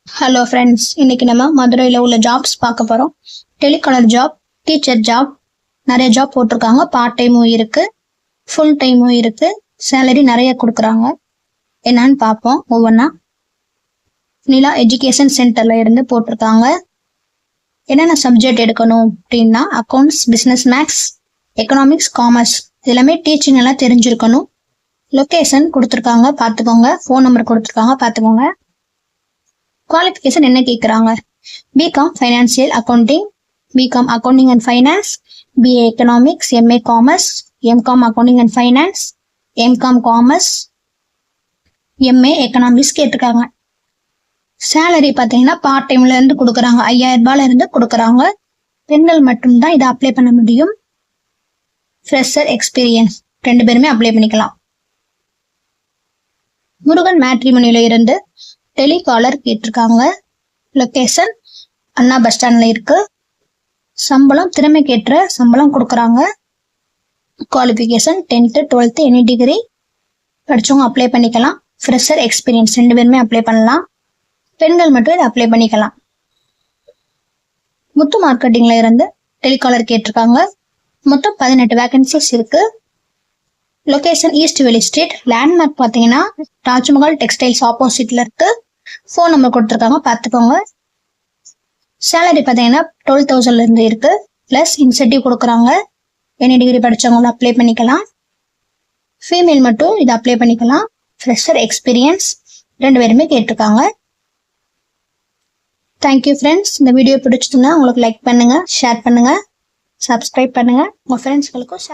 Hello friends, இன்னைக்கு நம்ம மதுரையில் உள்ள ஜாப்ஸ் பார்க்க போகிறோம். டெலிகாலர் ஜாப், டீச்சர் ஜாப், நிறைய ஜாப் போட்டிருக்காங்க. பார்ட் டைமும் இருக்கு, ஃபுல் டைமும் இருக்கு. சேலரி நிறைய கொடுக்குறாங்க. என்னன்னு பார்ப்போம் ஒவ்வொன்றா. நிலா எஜுகேஷன் சென்டர்ல இருந்து போட்டிருக்காங்க. என்னென்ன சப்ஜெக்ட் எடுக்கணும் அப்படின்னா accounts, business maths, economics, commerce, எல்லாமே டீச்சிங் எல்லாம் தெரிஞ்சிருக்கணும். லொக்கேஷன் கொடுத்துருக்காங்க, பார்த்துக்கோங்க. ஃபோன் நம்பர் கொடுத்துருக்காங்க, பார்த்துக்கோங்க. குவாலிஃபிகேஷன் என்ன கேட்குறாங்க? BCom financial accounting, BCom accounting and finance, BA economics, MA commerce, MCom accounting and finance, MCom commerce, MA economics கேட்டிருக்காங்க. சேலரி பார்த்தீங்கன்னா பார்ட் டைம்ல இருந்து கொடுக்குறாங்க. 5000 ரூபாயில இருந்து கொடுக்குறாங்க. பெண்கள் மட்டும்தான் இதை அப்ளை பண்ண முடியும். ஃப்ரெஷர், எக்ஸ்பீரியன்ஸ் 2 பேருமே அப்ளை பண்ணிக்கலாம். முருகன் மேட்ரிமோனியில இருந்து டெலிகாலர் கேட்டிருக்காங்க. லொக்கேஷன் அண்ணா பஸ் ஸ்டாண்ட்ல இருக்கு. சம்பளம் திறமைக்கேற்ற சம்பளம் கொடுக்குறாங்க. Qualification 10th 12th any degree படிச்சவங்க அப்ளை பண்ணிக்கலாம். ஃப்ரெஷர், எக்ஸ்பீரியன்ஸ் 2 பேருமே அப்ளை பண்ணலாம். பெண்கள் மட்டும் இதை அப்ளை பண்ணிக்கலாம். முத்து மார்க்கெட்டிங்ல இருந்து டெலிகாலர் கேட்டிருக்காங்க. மொத்தம் 18 வேகன்சிஸ் இருக்கு. லொகேஷன் ஈஸ்ட் வெளி ஸ்ட்ரீட். லேண்ட்மார்க் பார்த்தீங்கன்னா தாஜ்மஹால் டெக்ஸ்டைல்ஸ் ஆப்போசிட்ல இருக்கு. ஃபோன் நம்பர் கொடுத்துருக்காங்க, பார்த்துக்கோங்க. சேலரி பார்த்தீங்கன்னா 12,000 இருந்து இருக்கு. பிளஸ் இன்சென்டிவ் கொடுக்குறாங்க. எனி டிகிரி படிச்சவங்க அப்ளை பண்ணிக்கலாம். ஃபீமேல் மட்டும் இதை அப்ளை பண்ணிக்கலாம். ஃப்ரெஷர், எக்ஸ்பீரியன்ஸ் 2 பேருமே கேட்டிருக்காங்க. Thank you friends. இந்த வீடியோ பிடிச்சிருந்தா உங்களுக்கு லைக் பண்ணுங்க, ஷேர் பண்ணுங்க, சப்ஸ்கிரைப் பண்ணுங்க. உங்க ஃப்ரெண்ட்ஸ்களுக்கும் ஷேர்